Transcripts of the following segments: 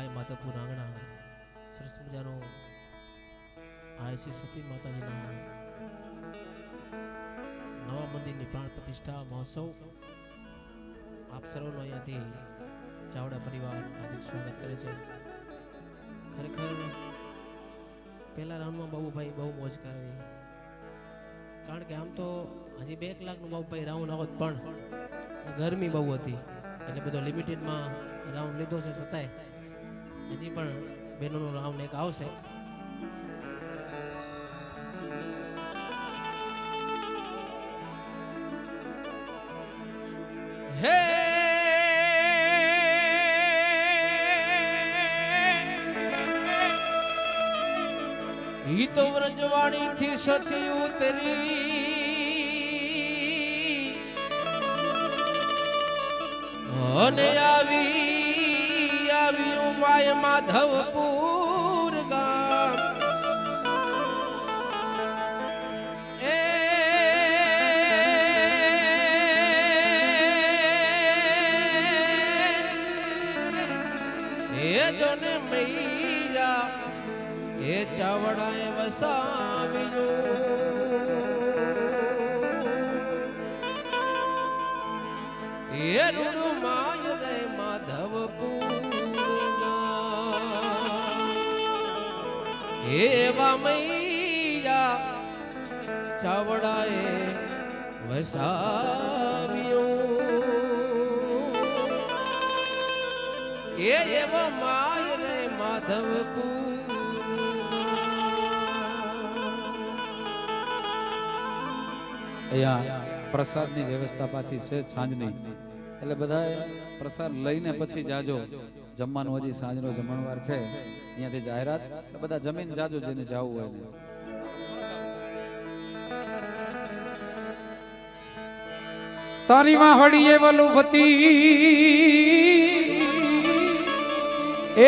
My Madhavpur આંગણા સરસ મજાનો IC સતી માતાજીના નવા મંદિરની પ્રાણ પ્રતિષ્ઠા મહોત્સવ આપ સર્વનો અહીંયાથી ચાવડા પરિવાર હાર્દિક સ્વાગત કરે છે. ખરેખર પહેલા રાઉન્ડમાં બાબુભાઈ બહુ મોજ કરાવી, કારણ કે આમ તો હજી 2 કલાકનું બાબુભાઈ રાઉન્ડ આવત પણ ગરમી બહુ હતી એટલે બધો લિમિટેડમાં રાઉન્ડ લીધો છે. છતાંય હજી પણ બહેનોનો રાઉન્ડ એક આવશે. હે ઈ તો વ્રજવાણી થી સતી ઉતરી અને આવી માય માધવપુર ગામ. એ જોને મૈયા એ ચાવડાએ વસાવ્યું એ રૂડુમાય રે માધવપુર એવા મૈયા ચાવડાએ વસાવ્યું એવો માય રે માધવપુર. અહીંયા પ્રસાદની વ્યવસ્થા પાછી છે સાંજની, એટલે બધા પ્રસાદ લઈને પછી જાજો. જમવાનું હજી સાંજનો જમણવાર છે, અહીંયાથી જાહેરાત, એટલે બધા જમીન જાજો જેને જવું હોય ને. તારી વાહડીએ વલુભતી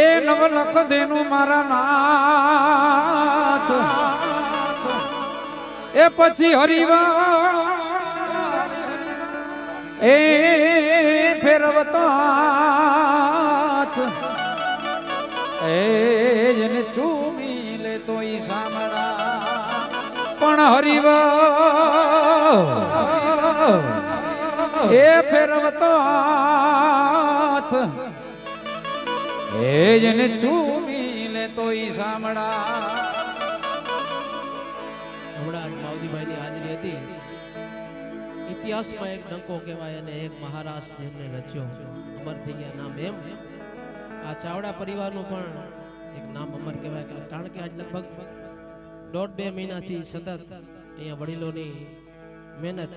એ નવલખ દેનું મારા નાથ એ પછી હરિવા એ ફેરવતો હાથ એ જેને ચૂમી લે તો ઈ સામડા પણ હરિવા એ ફેરવતો હાથ એ જેને ચૂમી લે તો ઈ સામડા. હમણાં માવજીભાઈની હાજરી હતી. ઇતિહાસમાં એક ડંકો કહેવાય અને એક મહારાજ જેમને રચ્યો અમર થઈ ગયા નામ. એમ આ ચાવડા પરિવારનું પણ એક નામ અમર કહેવાય, કારણ કે આજ લગભગ 1.5-2 મહિનાથી સતત અહીંયા વડીલોની મહેનત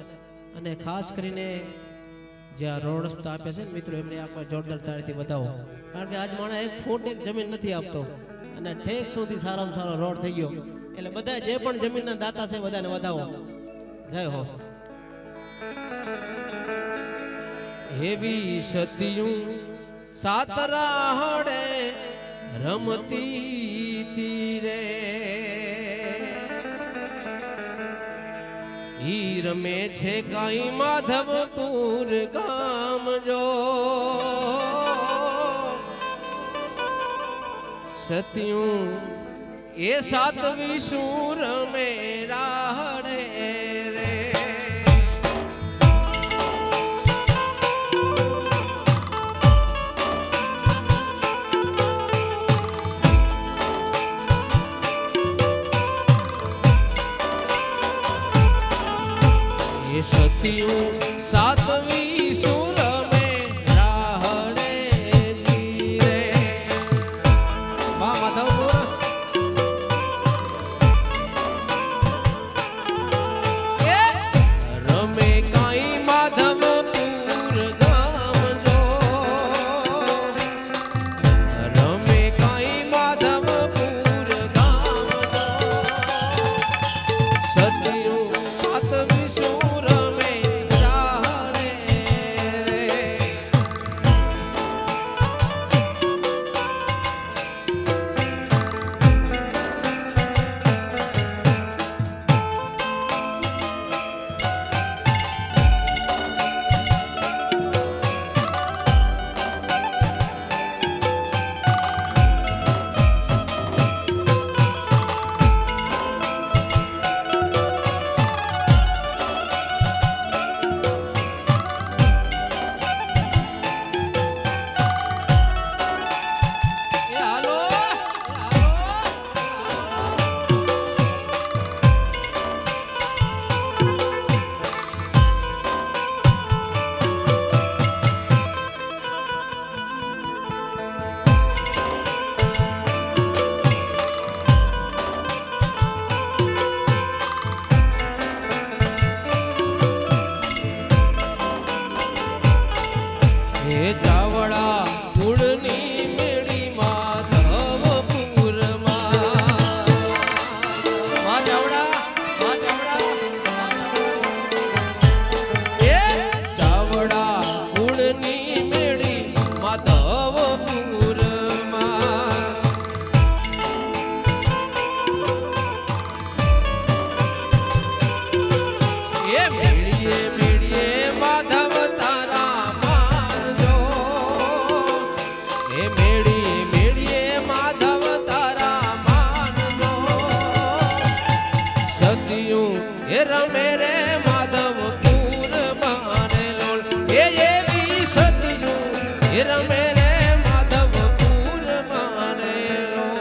અને ખાસ કરીને જે આ રોડ રસ્તા આપ્યા છે ને મિત્રો, એમને આપણે જોરદાર તાળીથી વધાવો, કારણ કે આજ માણસ 1 ફૂટ એક જમીન નથી આપતો અને ઠેક સુધી સારામાં સારો રોડ થઈ ગયો. એટલે બધા જે પણ જમીનના દાતા છે બધાને વધાવો. જય હો. હેવી સતિયું સાતરાહડે રમતી તીરે ઈ રમે છે કાઈ માધવપુર ગામ. જો સતિયું એ સાતવી સુર મેં રાહડે રે એ સતિયું સાતવી સુર મેં રાહડે રે. વાહ માધવપુર. રમે કાઈ માધવપુર ગામ. જો રમે કાઈ માધવપુર ગામ. સતિયું સાતવી સુર મેં એ મેળી મેળીએ માધવ તારા માનનો સદિયું એ રમે રે માધવ પૂર માને લોલ એ એવી સદિયું એ રમે રે માધવ પૂર માને લોલ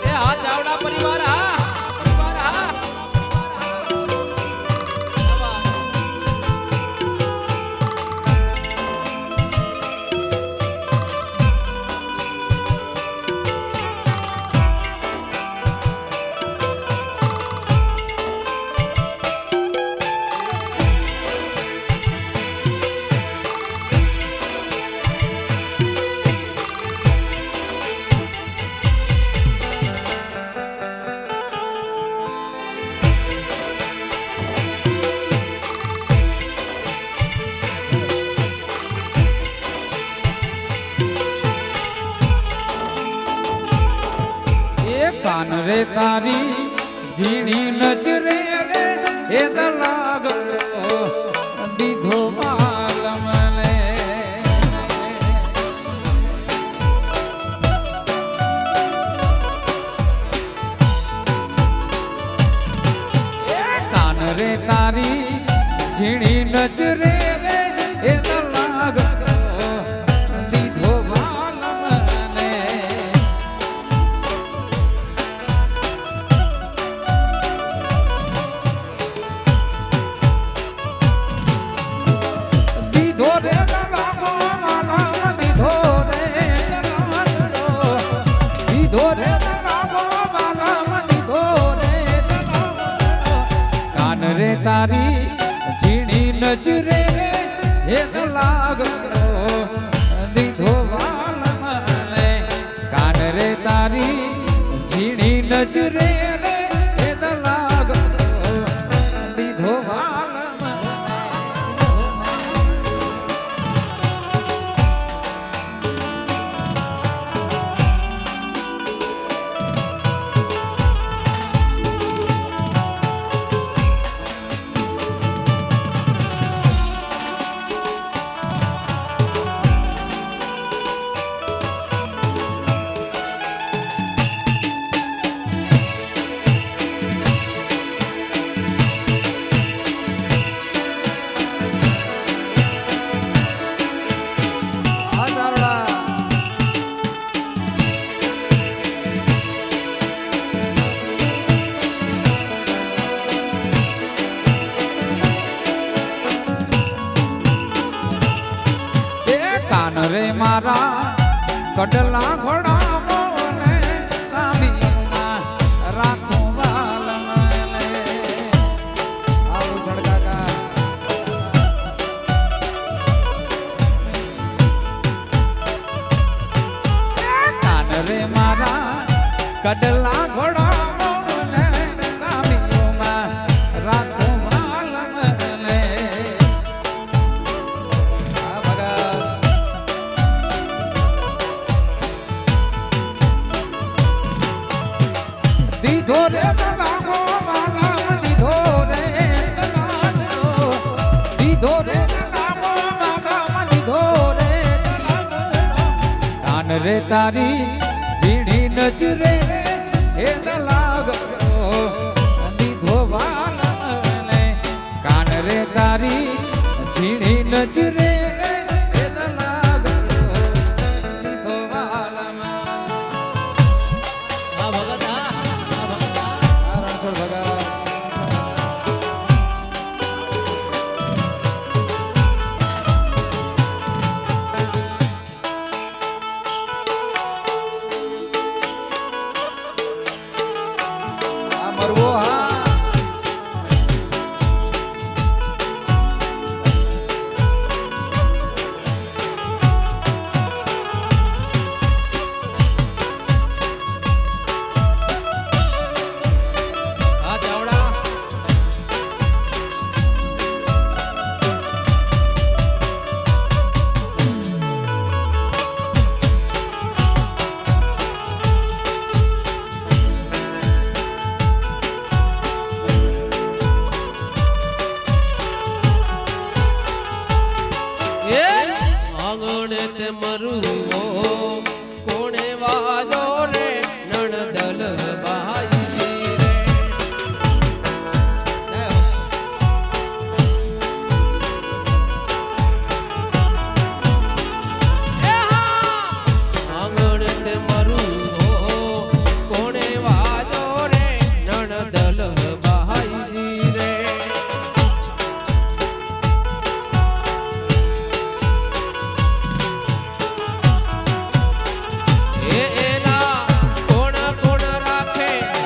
એ આ ચાવડા પરિવાર કાન રે તારી ઝીણી નજરે રે એ લાગલો દીધો માલમ ને કાન રે તારી ઝીણી નજરે રે એ લાગલો દીધો માલમ ને દીધો રે લાગો માલમ દીધો રે દીધો રે લાગો માલમ દીધો રે કાન રે તારી ઝીણી નજરે હે લાગો દીધો વાલમ લે કાન રે તારી ઝીણી નજરે હે લાગો દીધો વાલમ કાન રે મારા કડલા ઘોડા મોને કામીમાં રાખો વાલમ લે આવો છડકાકા કાન રે મારા કડલા ઘોડા મોને કામીમાં રાખો વાલમ લે દીધો રે લાગો માલમ દીધો રે દીધો રે લાગો માલમ દીધો રે કાન રે તારી ઝીણી નજરે હે લાગો દીધો વાલમ લે કાન રે તારી ઝીણી નજરે હે લાગો દીધો વાલમ આ ભગત આ ભગત રણછોડ ભગત આ મરવો હા આંગણે તે મરુવો કોણે વાજો રે નણદલ બાઈજી રે આંગણે તે મરુવો કોણે વાજો રે નણદલ બાઈજી રે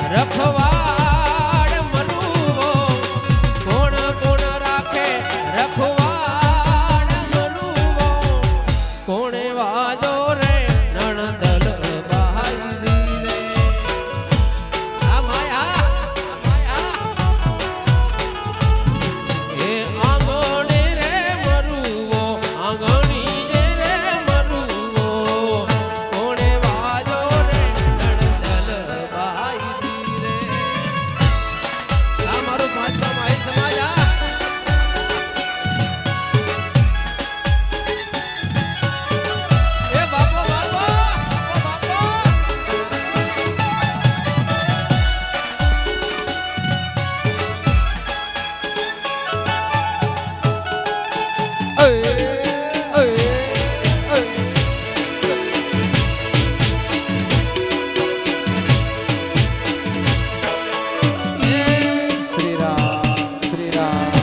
રખવાડ મનુવો કોણ કોણ રાખે રખવાડ મનુવો કોણે વાજો રે નણદલ બાઈજી રે આ માયા એ આંગણે રે મરુવો આંગણી રે મરુવો કોણે વાજો રે નણદલ બાઈજી મારું પાંચમા માહી સમાજ એ બાપો બાપો બાપો શ્રી રામ શ્રી રામ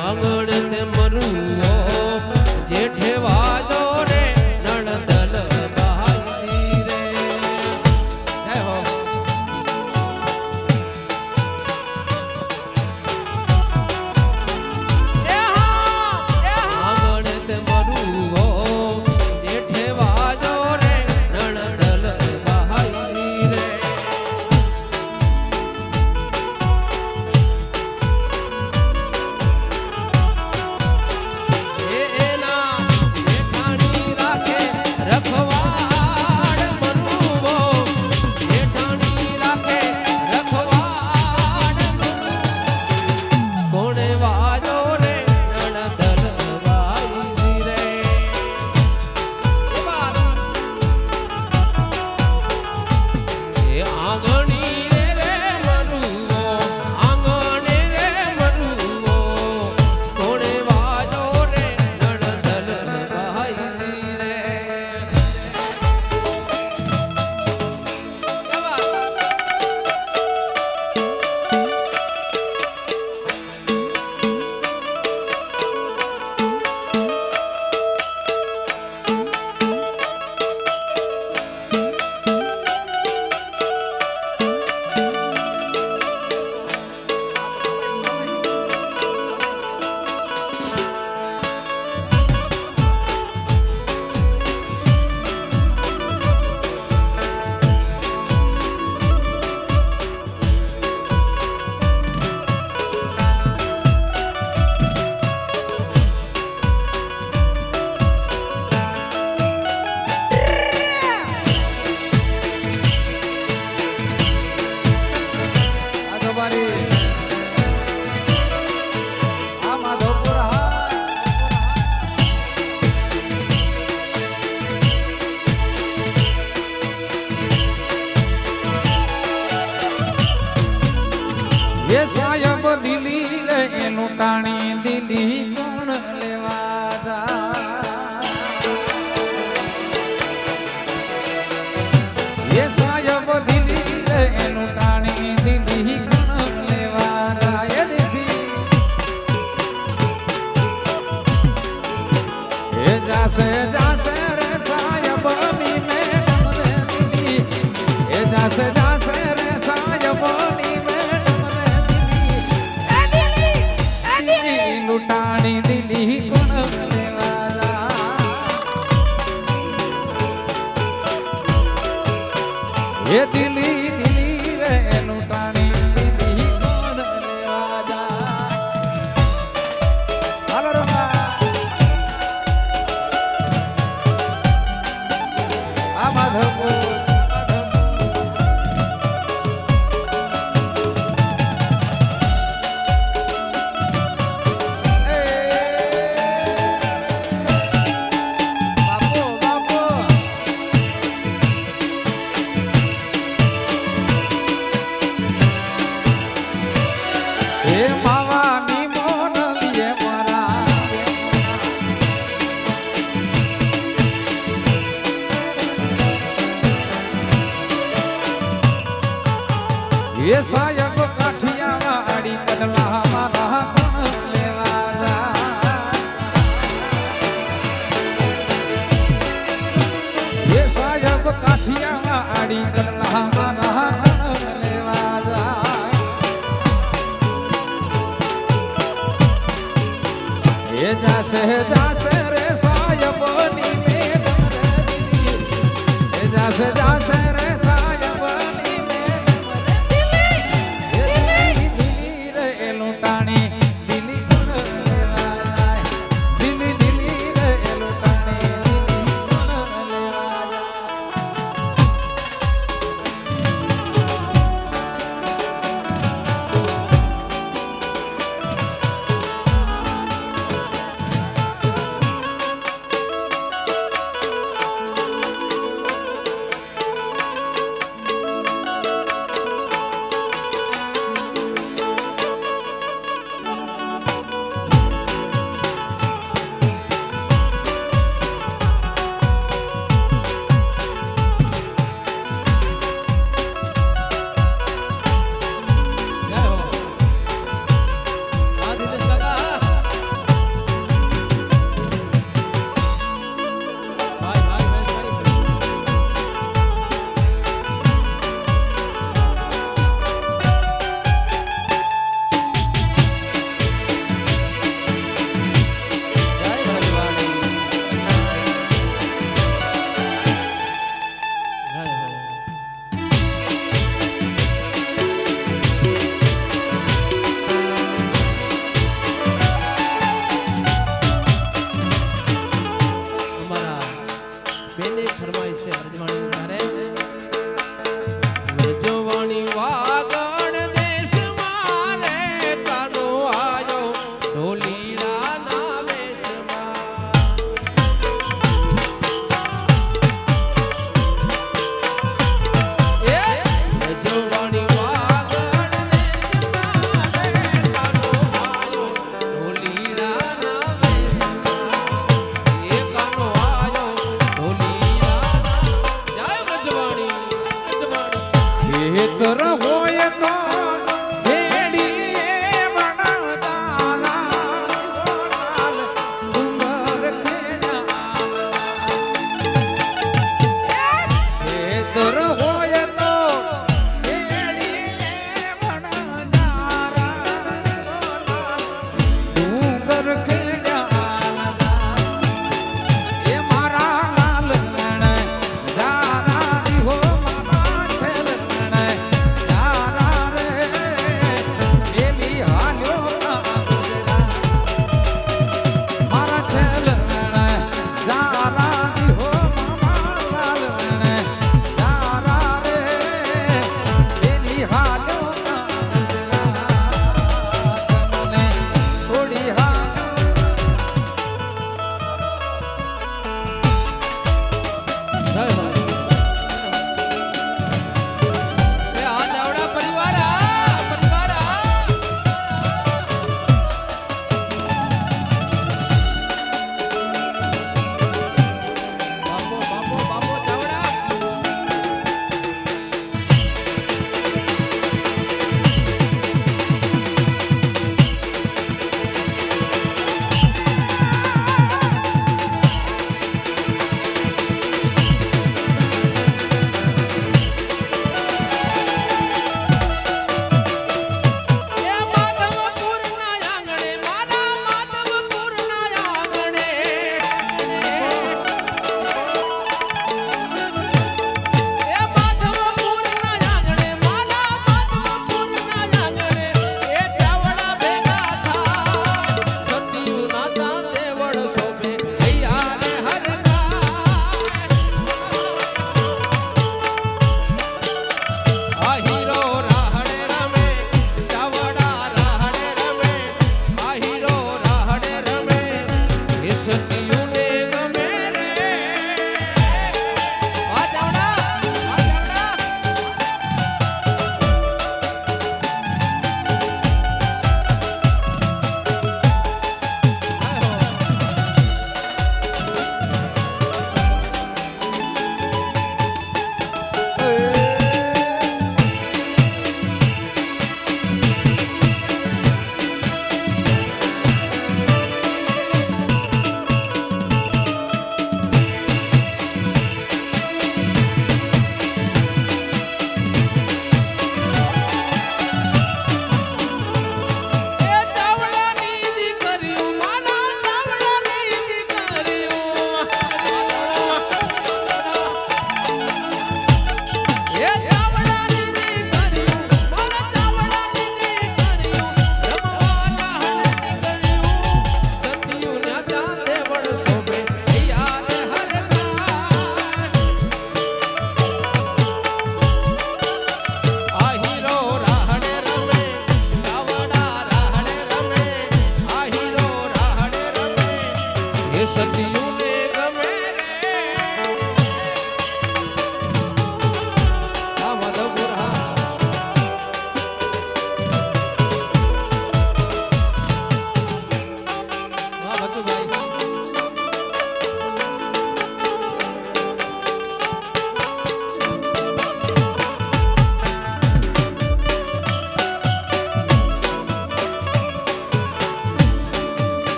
આંગણ તે મરુવો જેઠે વાજો રે નણદલ બાઈજી રે જય હો આંગણ તે મરુવો જેઠે વાજો રે નણદલ બાઈજી રે એના જેઠાણી રાખે રખવાડ મનુવો જેઠાણી રાખે રખવાડ મનુવો કોણે વાજો રે નણદલ બાઈજી રે એ આંગણી રે મનુવો આંગણે રે મનુવો કોણે વાજો રે નણદલ બાઈજી રે એ સાયબ દિલી રે એનું ટાણી દિલી કોણ લેવા જા એ સાયબ દિલી રે એનું ટાણી દિલી કોણ લેવા જાય દેસી એ જાસે જાસે રે સાયબ ની મેડમ રે દિલી એ જાસે જાસે રે સાયબ ની લૂટાણી દિલી કોણ લેવા એ દિલી દિલી રે લૂટાણી દિલી કોણ લેવા હાલો રમા આ માધવપુર એ સાયબ કાઠિયા વાડી બદલા મારા ગુણ લેવા જાય એ સાયબ કાઠિયા વાડી બદલા મારા ગુણ લેવા જાય એ જાશે જાશે રે સાયબની મેલ એ જાશે જાશે રે સાયબની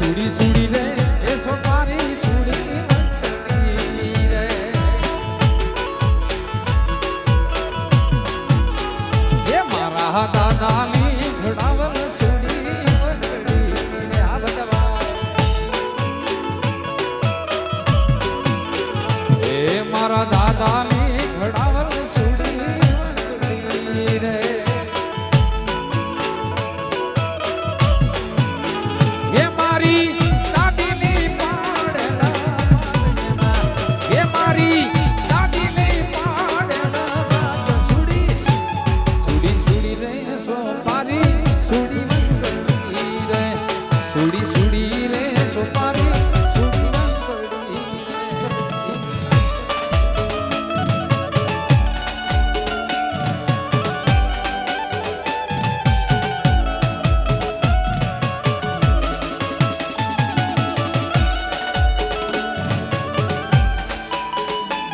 સુડી સુડી રે એ સોપારી સુડી વંકડી રે એ મારા દાદાની ઘોડાવલ સુડી વંકડી રે આ બચવા એ મારા દાદાની ઘોડાવલ સુડી વંકડી રે એ મારી દાદીની પાડેલા એ મારી દાદીની પાડેલા સુડી સુડી સુડી રે સોપારી સુડી વંકડી રે સુડી સુડી રે સોપારી સુડી વંકડી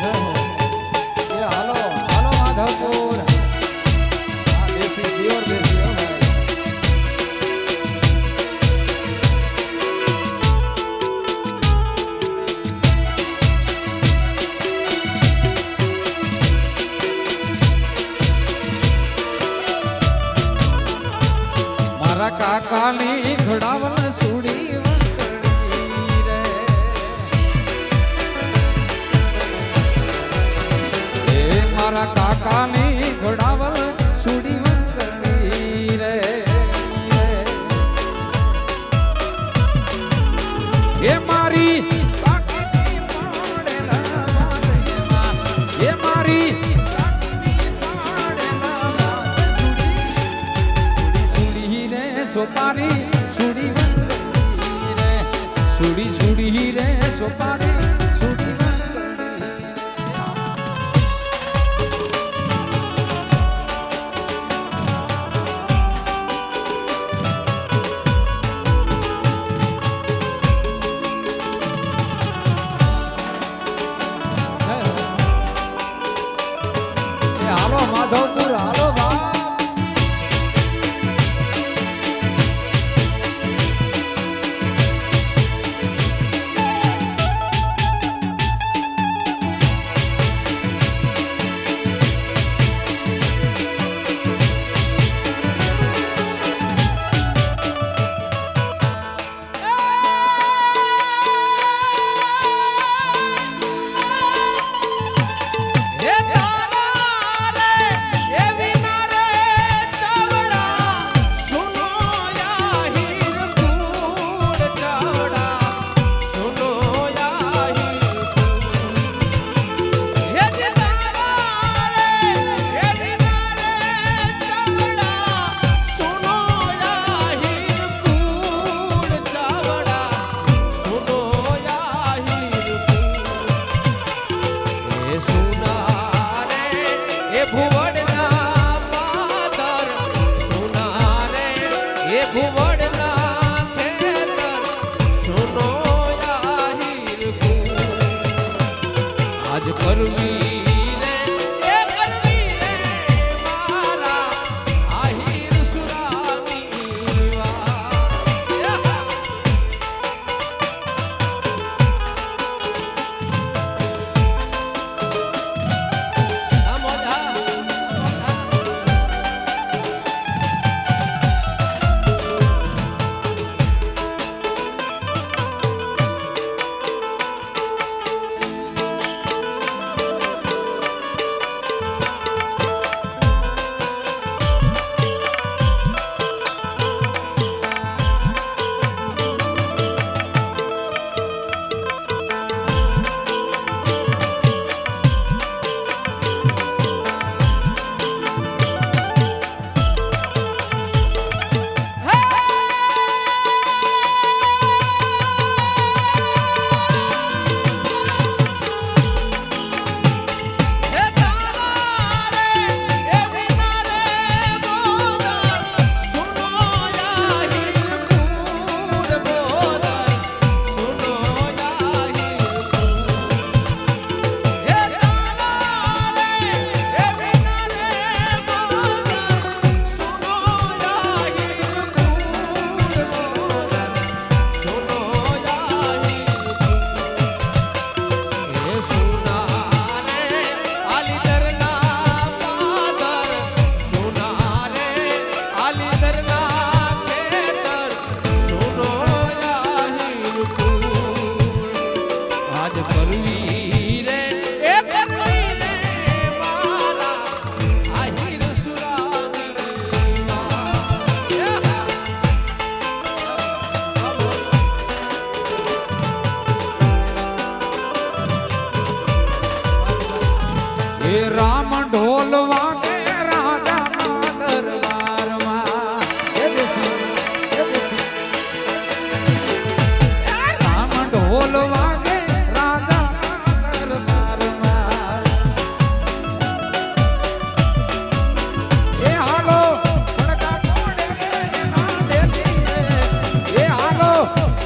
એ હાલો હાલો માધવપુર આ દેશી પ્યોર દેશી હો ભાઈ મારા કાકાની ઘોડાવલ સુડી વંકડી રે એ મારા કાકાની ઘોડાવલ સુડી વંકડી રે એ મારી કાકીની પાડેલા વાદળમાં એ મારી કાકીની પાડેલા વાદળ સુડી સુડી રે સોપારી સુડી વંકડી રે સુડી સુડી રે સોપારી સુડી વંકડી એ હાલો માધવપુર હાલો બાપ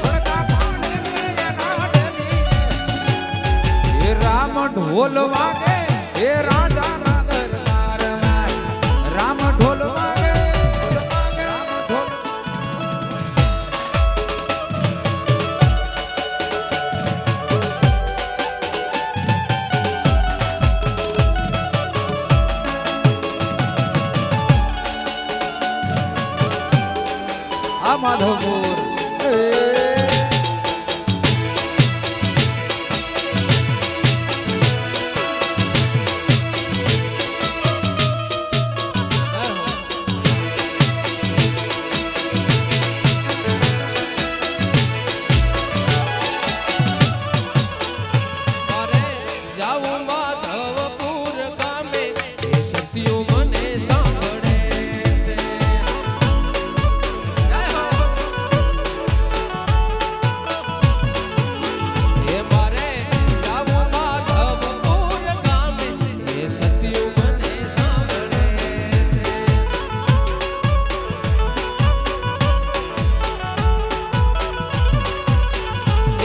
બળકા પાણી એના ડેલી. હે રામ ઢોલ વાગે હે રાજા ના દરબારમાં રામ ઢોલ વાગે રામ ઢોલ આ માધવપુર મારે જાવું માધવપુર ગામે એ સખીઓ મને સાંભળે છે. એ મારે જાવું માધવપુર ગામે એ સખીઓ મને સાંભળે છે.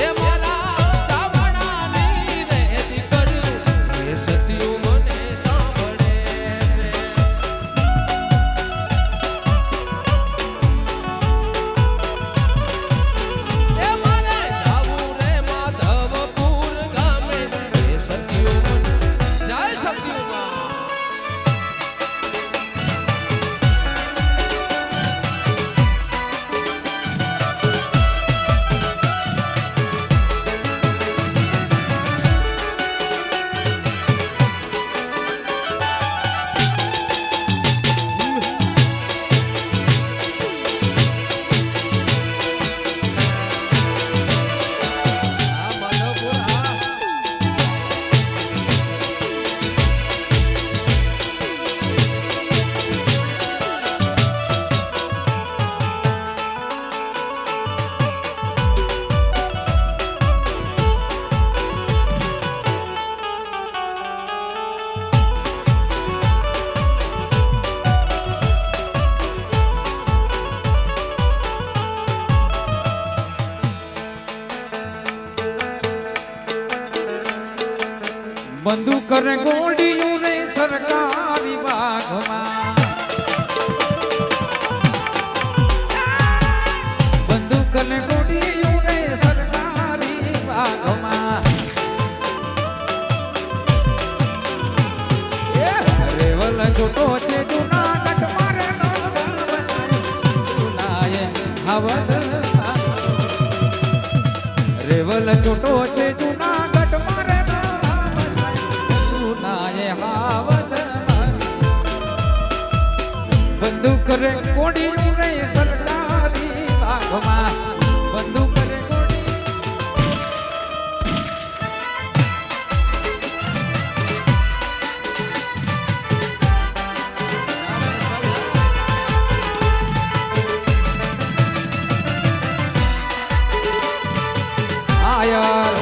એ મારા ચાવડાની રે દીકરીઓ એ સખીઓ મને સાંભળે છે. એ મારે જાવું રે માધવપુર ગામે એ સખીઓ મને જય સખીઓ માં. આ માધવપુર આ બંદૂક કરે ગોળીયું રે સરકારી બાગમાં બંદૂક કરે ગોળીયું રે સરકારી બાગમાં રેવલ જોટો છે જૂનાગઢ મારે સુનાય આવત રેવલ જોટો છે જૂનાગઢ મારે સુનાય આવત બંદૂક રે કોડી રે સરકારી બાગમાં બંદૂક રે કોડી આ યાર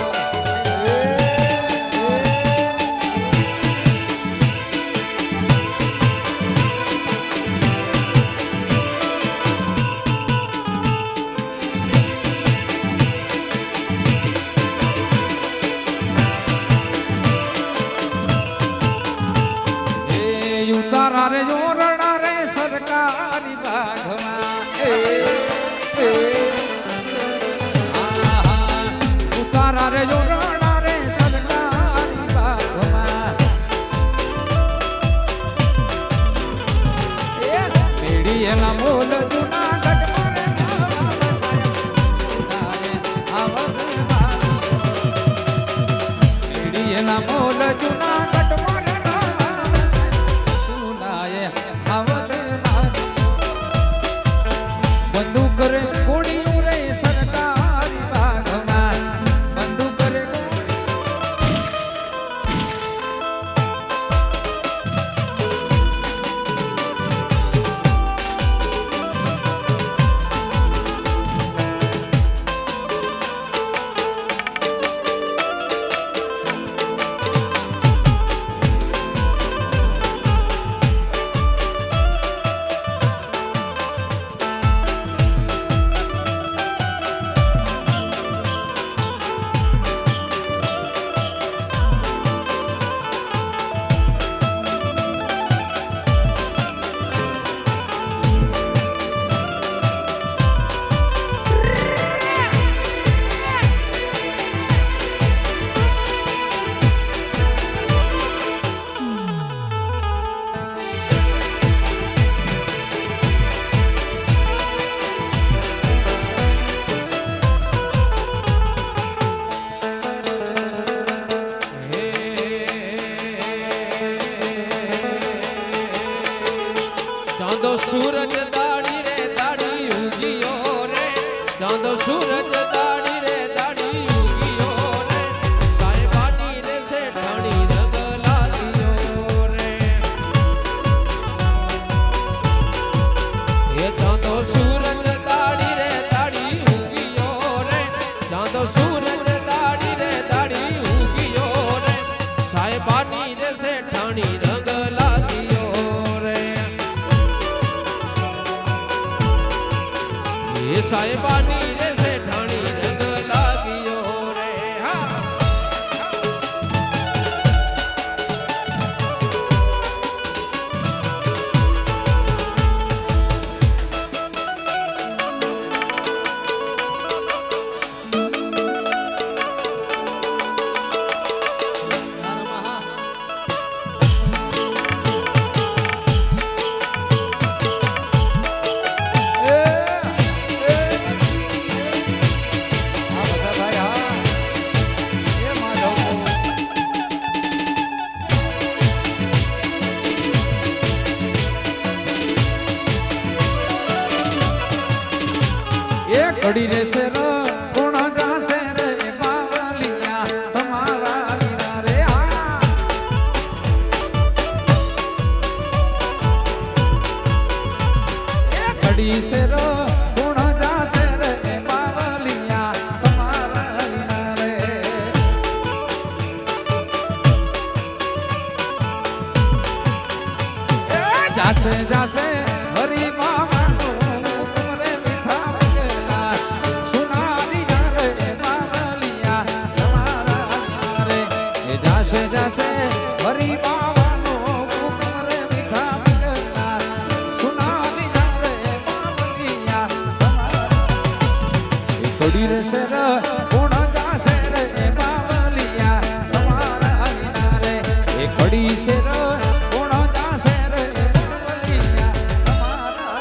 ઉતારા રે જોરડા રે સરકારી બાગમાં આહા, ઉતારા રે જોરડા રે સરકારી બાગમાં મેડીએલા મોલ જૂનાગઢ મારે આવત મેડીએલા મોલ જૂનાગઢ મારે બંદૂક રે કોડી રે સરકારી બાગમાં બંદૂક રે ચાંદો સૂરજ દાડી રે દાડી ઉગીયો રે સાહેબાની રે શેઠાણી રંગ લાગ્યો રે એ ચાંદો સૂરજ દાડી રે દાડી ઉગીયો રે ચાંદો સૂરજ દાડી રે દાડી ઉગીયો રે સાહેબાની રે શેઠાણી રંગ લાગ્યો રે એ સાહેબાની રે શેઠાણી રંગ લાગ્યો રે હા ઘડી રહેશે રે કોણ જાશે રે બાવલિયા તમારા વિના રે ઘડી છે રે કોણ જાશે રે બાવલિયા તમારા વિના રે જાશે જાશે હરી બાબા જાશે હરી બાવાનો હુકમ રે મીઠા મિલના સુનાની જારે બાવલિયા એ ઘડી રહેશે રે કોણ જાશે રે બાવલિયા તમારા વિના રે એ ઘડી છે રે કોણ જાશે રે બાવલિયા તમારા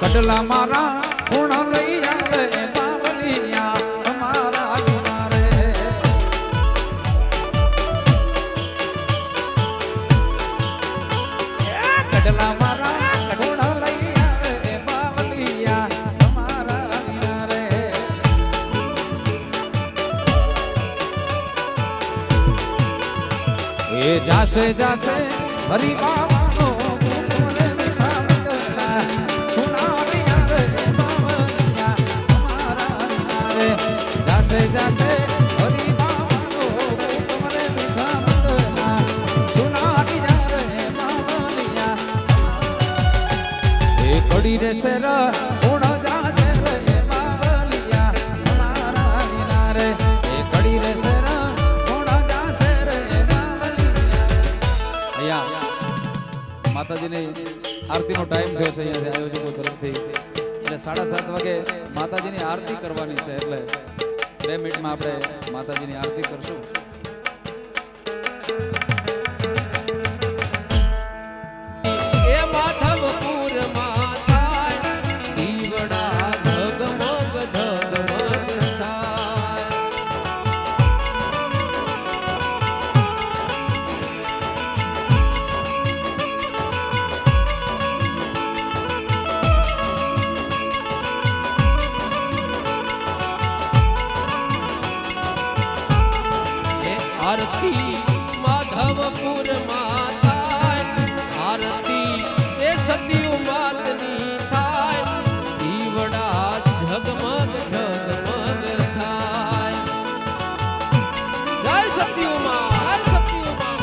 કડલા મારા કોણ લઈ આવે બાવલિયા તમારા વિના રે કડલા મારા કોણ લઈ આવે બાવલિયા તમારા વિના રે એ જાશે જાશે હરી બાવાનો જાશે હરી બાવાનો હુકમ રે મીઠા મંગના સુનાની જારે બાવલિયા એ ઘડી રહેશે રે કોણ જાશે રે બાવલિયા તમારા વિના રે એ ઘડી રહેશે રે કોણ જાશે રે બાવલિયા અહીંયા માતાજીની આરતીનો ટાઈમ થયો છે અહીંયાથી આયોજકો તરફથી એટલે 7:30 વાગે માતાજીની આરતી કરવાની છે એટલે 2 મિનિટમાં આપણે માતાજીની આરતી કરશું એ માધવપુર માતા દીવડા ઝગમગ ઝગમગ થાય આરતી માધવપુર માતા આરતી એ સતી માતની થાય દીવડા ઝગમગ ઝગમગ થાય જય સતી ઉમા જય સતી ઉમા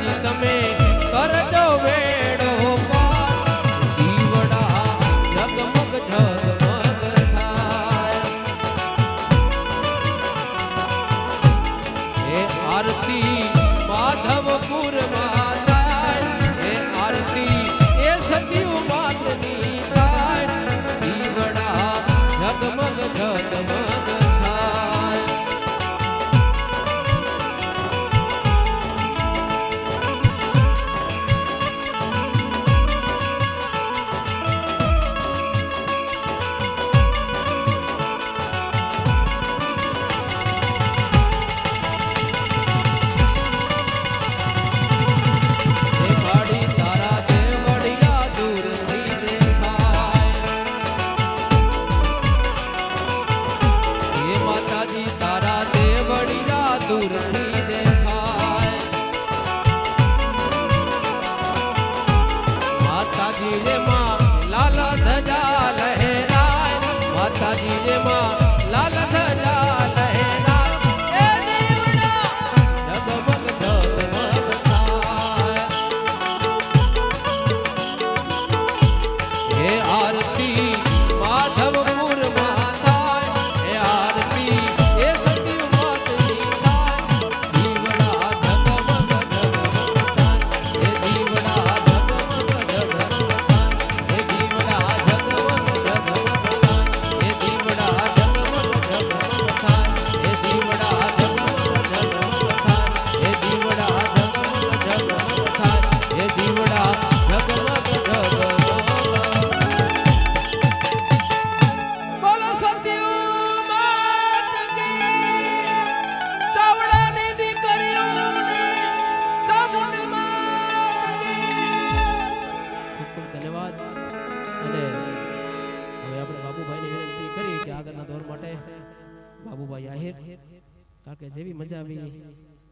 માતાજી તમે કરજો વેડો પાર દીવડા જગમગ જગમગ થાય હે આરતી માધવપુર માં થાય હે આરતી એ સતીઓ માતની થાય દીવડા જગમગ જગમગ થાય હે માડી તારા દેવડિયા દૂરથી દેખાય હે માતાજી તારા દેવડિયા દૂરથી દેખાય માતાજી રે માં લાલ ધજા લહેરાય માતાજી રે માં લાલ ધજા લહેરાય એ દીવડા જગમગ જગમગ થાય હે આરતી માધવપુર માં થાય હે આરતી એ સતી માતની થાય દીવડા જગમગ જગમગ થાય હે દીવડા જગમગ જગમગ થાય હે દીવડા જગમગ જગમગ થાય હે દીવડા જગમગ જગમગ થાય હે દીવડા જગમગ જગમગ થાય હે દીવડા જગમગ જગમગ થાય હે દીવડા જગમગ જગમગ બોલો સત્યુ માત કી ચાવડાની દીકરીઓની ચામુંડ માત કી ખૂબ ખૂબ ધન્યવાદ અને હવે આપણે બાબુભાઈને વિનંતી કરી કે આગળના દોર માટે બાબુભાઈ આહિર કારણ કે જેવી મજા આવી